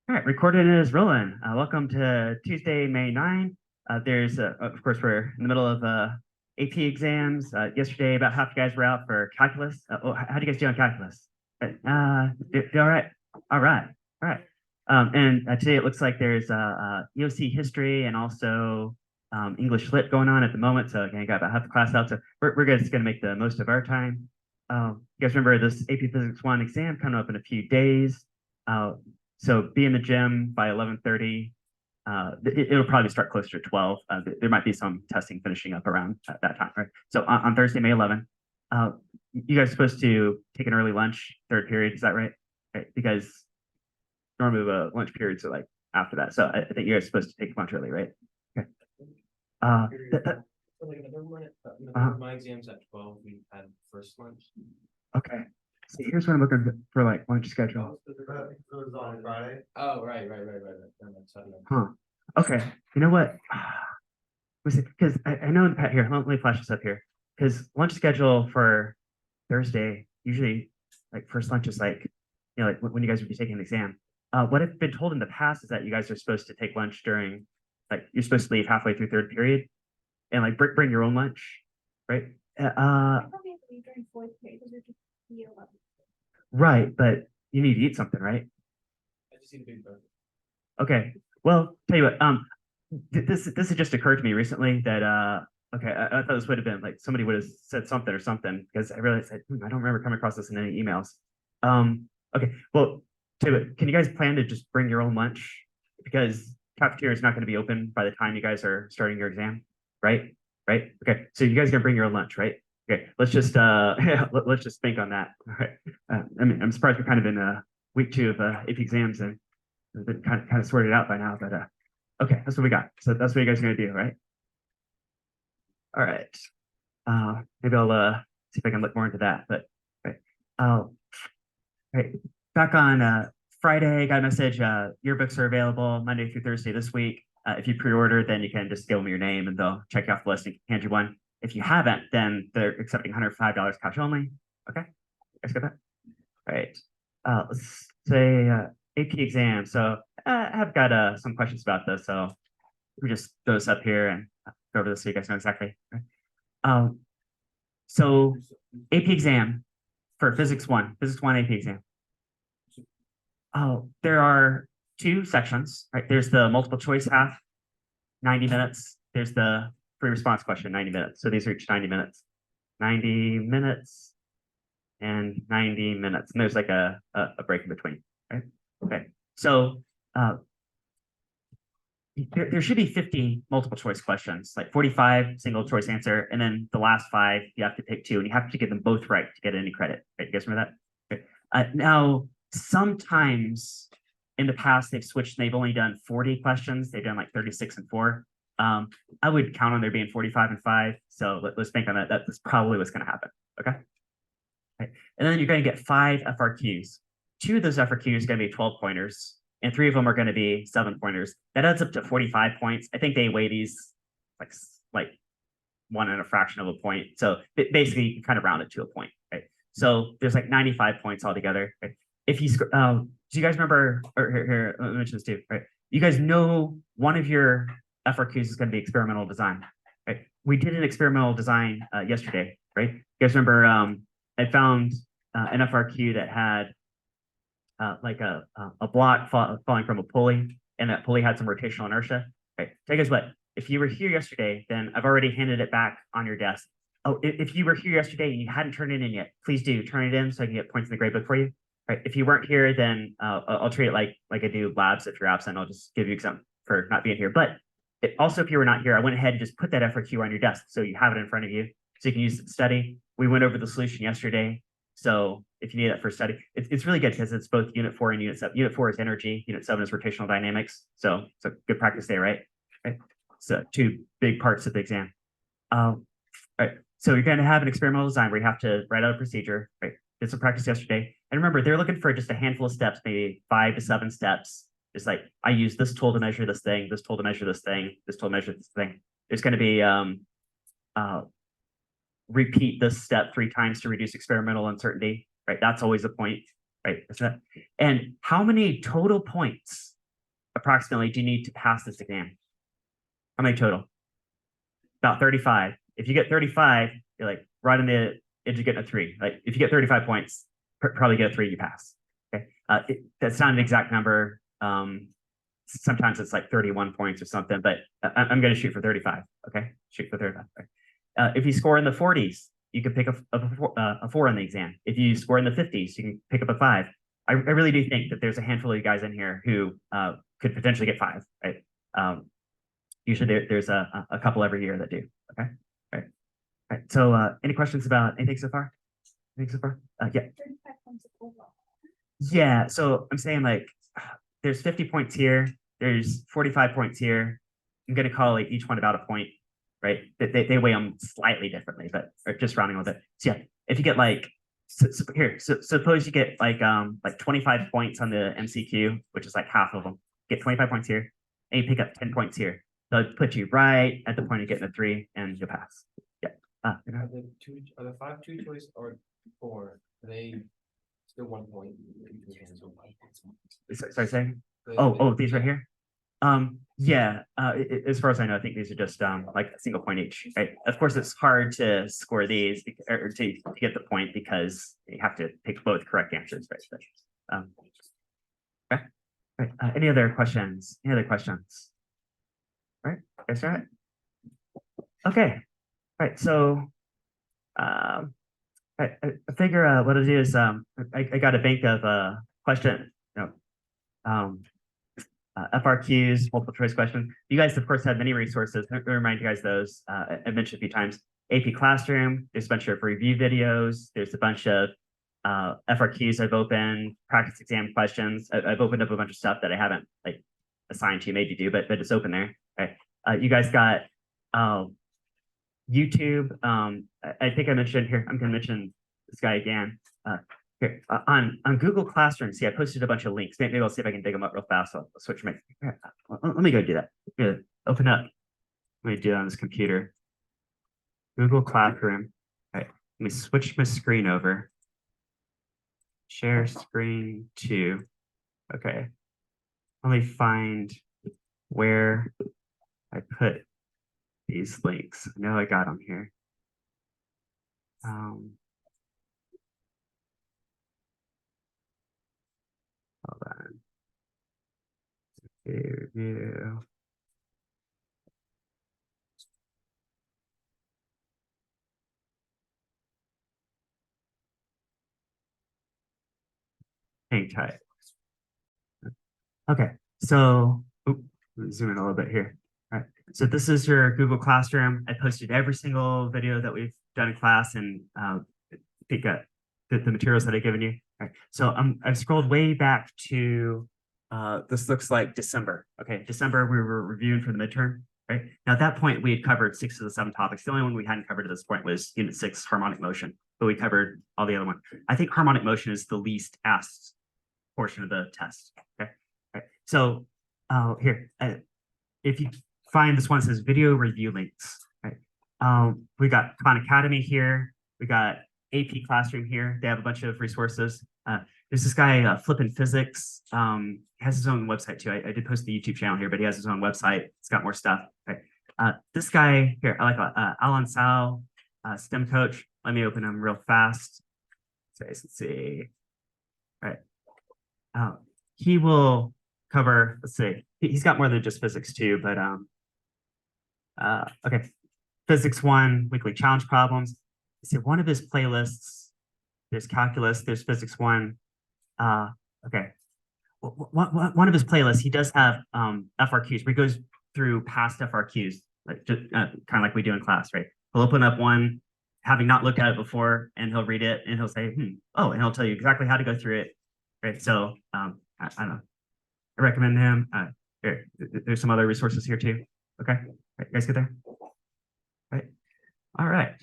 All right, recorded is rolling. Welcome to Tuesday, May 9. Of course, we're in the middle of AP exams. Yesterday, about half you guys were out for calculus. How do you guys do on calculus? All right, all right, all right. And today it looks like there's EOC history and also English lit going on at the moment. So again, got about half the class out. So we're just going to make the most of our time. You guys remember this AP Physics 1 exam coming up in a few days. So be in the gym by 11:30. It'll probably start closer to 12. There might be some testing finishing up around that time, right? So on Thursday, May 11th, you guys are supposed to take an early lunch, third period, is that right? Right, because normally the lunch periods are like after that. So I think you guys are supposed to take lunch early, right? Okay. My exam's at 12. We had first lunch. Okay. So here's what I'm looking for, like lunch schedule. It was on Friday. Oh, right. Huh. Okay. You know what? Was it because I know in the past here, let me flash this up here. Because lunch schedule for Thursday, usually like first lunch is like, like when you guys would be taking an exam. What I've been told in the past is that you guys are supposed to take lunch during, like you're supposed to leave halfway through third period and like bring your own lunch, right? Right, but you need to eat something, right? I just need a big burger. Okay. Well, tell you what, this had just occurred to me recently that okay, I thought this would have been like somebody would have said something or something because I realized I don't remember coming across this in any emails. Okay, well, tell you what, can you guys plan to just bring your own lunch? Because cafeteria is not going to be open by the time you guys are starting your exam, right? Right? Okay, so you guys are gonna bring your own lunch, right? Okay, let's just let's just think on that. All right. I mean, I'm surprised we're kind of in week 2 of AP exams and it's been kind of sorted out by now, but okay, that's what we got. So that's what you guys are gonna do, right? All right. Maybe I'll see if I can look more into that. But right. Right. Back on Friday, got a message. Yearbooks are available Monday through Thursday this week. If you pre-order, then you can just give them your name and they'll check you off the list and hand you one. If you haven't, then they're accepting $105 cash only. Okay, you guys got that? All right. Let's say AP exam. So I've got some questions about this. So we just throw this up here and go over this so you guys know exactly. Right? So AP exam for Physics 1 AP exam. There are 2 sections, right? There's the multiple choice half, 90 minutes. There's the free response question, 90 minutes. So these are each 90 minutes. 90 minutes and 90 minutes. And there's like a break in between, right? Okay. So there should be 50 multiple choice questions, like 45 single choice answer, and then the last 5 you have to pick 2, and you have to get them both right to get any credit. Right? You guys remember that? Okay. Now, sometimes in the past they've switched and they've only done 40 questions. They've done like 36 and 4. I would count on there being 45 and 5. So let's think on that. That's probably what's going to happen. Okay. Right. And then you're going to get 5 FRQs. 2 of those FRQs are going to be 12 pointers, and 3 of them are going to be 7 pointers. That adds up to 45 points. I think they weigh these like 1 and a fraction of a point. So basically, you can kind of round it to a point. Right. So there's like 95 points altogether. Right? If you do you guys remember? Or here, let me mention this too. Right. You guys know one of your FRQs is going to be experimental design. Right? We did an experimental design yesterday, right? You guys remember I found an FRQ that had like a block falling from a pulley, and that pulley had some rotational inertia. Right? So guess what? If you were here yesterday, then I've already handed it back on your desk. Oh, if you were here yesterday and you hadn't turned it in yet, please do turn it in so I can get points in the grade book for you. Right? If you weren't here, then I'll treat it like I do labs. If you're absent, I'll just give you exempt for not being here. But also, if you were not here, I went ahead and just put that FRQ on your desk so you have it in front of you so you can use it to study. We went over the solution yesterday. So if you need that for study, it's really good because it's both Unit 4 and Unit 7. Unit 4 is energy, Unit 7 is rotational dynamics. So good practice there, right? So 2 big parts of the exam. Right. So you're going to have an experimental design where you have to write out a procedure, right? Did some practice yesterday. And remember, they're looking for just a handful of steps, maybe 5 to 7 steps. It's like, I use this tool to measure this thing, this tool to measure this thing, this tool to measure this thing. There's going to be repeat this step 3 times to reduce experimental uncertainty, right? That's always a point, right? And how many total points approximately do you need to pass this exam? How many total? About 35. If you get 35, you're like right on the edge of getting a 3. Like if you get 35 points, probably get a 3, you pass. Okay. That's not an exact number. Sometimes it's like 31 points or something, but I'm going to shoot for 35. Okay. Shoot for 35. Right. If you score in the 40s, you can pick a 4 on the exam. If you score in the 50s, you can pick up a 5. I really do think that there's a handful of you guys in here who could potentially get 5. Right. Usually there's a couple every year that do. Okay. All right. So any questions about anything so far? Anything so far? Yeah. Yeah. So I'm saying like there's 50 points here. There's 45 points here. I'm going to call each one about a point, right? They weigh them slightly differently, but just rounding a little bit. So yeah, if you get like suppose you get like 25 points on the MCQ, which is like half of them. Get 25 points here, and you pick up 10 points here. They'll put you right at the point of getting a 3, and you'll pass. Yeah. Are the 5 2 choice or 4? Are they still 1 point? Sorry, saying? Oh, these right here. Yeah. As far as I know, I think these are just like a single point each. Right. Of course, it's hard to score these or to get the point because you have to pick both correct answers. Right. But, okay. Right. Any other questions? Any other questions? Right. Guys, all right. Okay. Right. So, I figure what I'll do is I got a bank of question, FRQs, multiple choice questions. You guys, of course, have many resources. Let me remind you guys those. I mentioned a few times. AP Classroom. There's a bunch of review videos. There's a bunch of FRQs I've opened, practice exam questions. I've opened up a bunch of stuff that I haven't like assigned to you, made you do, but it's open there. Right. You guys got YouTube. I think I mentioned here. I'm going to mention this guy again. Here on Google Classroom. See, I posted a bunch of links. Maybe I'll see if I can dig them up real fast. I'll switch my. Let me go do that. Good. Open up. Let me do it on this computer. Google Classroom. All right. Let me switch my screen over. Share screen 2. Okay. Let me find where I put these links. I know I got them here. Hold on. Review. Hang tight. Okay, so zoom in a little bit here. All right, so this is your Google Classroom. I posted every single video that we've done in class and pick up the materials that I've given you. All right, so I've scrolled way back to this looks like December. Okay, December we were reviewing for the midterm. Right now at that point we had covered 6 of the 7 topics. The only one we hadn't covered at this point was Unit 6 harmonic motion, but we covered all the other ones. I think harmonic motion is the least asked portion of the test. Okay. Right. So here, if you find this one that says video review links, right? We got Khan Academy here. We got AP Classroom here. They have a bunch of resources. There's this guy, Flippin' Physics. He has his own website too. I did post the YouTube channel here, but he has his own website. It's got more stuff. Right. This guy here, I like Alan Sal, STEM coach. Let me open him real fast. So let's see. All right. He will cover, let's see, he's got more than just physics too, but okay. Physics 1, weekly challenge problems. See, one of his playlists, there's calculus, there's physics 1. Okay. One of his playlists, he does have FRQs where he goes through past FRQs, like just kind of like we do in class, right? He'll open up one, having not looked at it before, and he'll read it and he'll say, oh, and he'll tell you exactly how to go through it. Right. So I don't know. I recommend him. There's some other resources here too. Okay. Right, you guys get there? Right. All right.